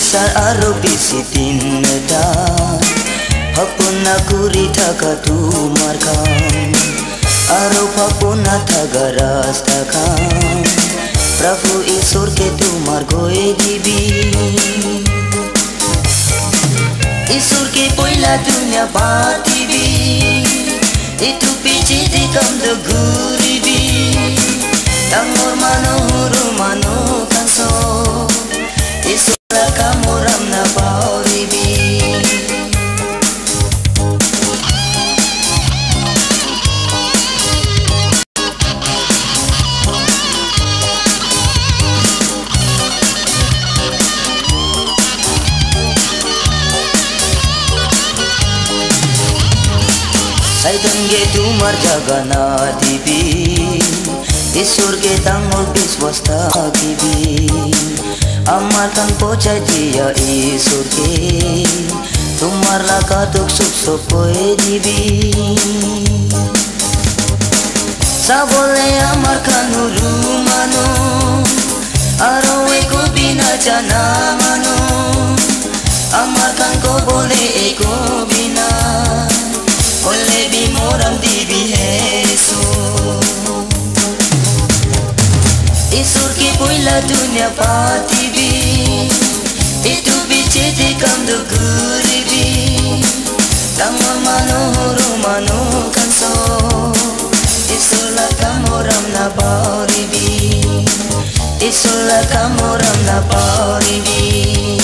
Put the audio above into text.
Sar aro bisitin neda Hapuna kurita katumarkan Aro papuna thagarastakan Prabhu ईश्वर के तुम्हार गोए दिबी ईश्वर के पहिला दुनिया बातिबी इतु पिछे दिकम द गुरिबी Tangor mano huru mano kanso ईश्वर का मोरम ना पाओरिबी Saidenge tumar jagana dibi ईश्वर के तंगोर विश्वास ताकिबी अमर तंग पहुँचाई दिया ईश्वर के तुम्हार लगा दुख सुख सोपोए दिबी सबोले अमर खानु रूमानो आरो एको बिना जाना मानो अमर खान को बोले एको बिना बोले भी मोरम दिबी है ईश्वर की पहिला दुनिया पातिबी इतु बिचे दिकम द गुरिबी तंगोर mano huru mano kanso ईश्वर लका मोरम ना पाओरिबी ईश्वर लका मोरम ना पाओरिबी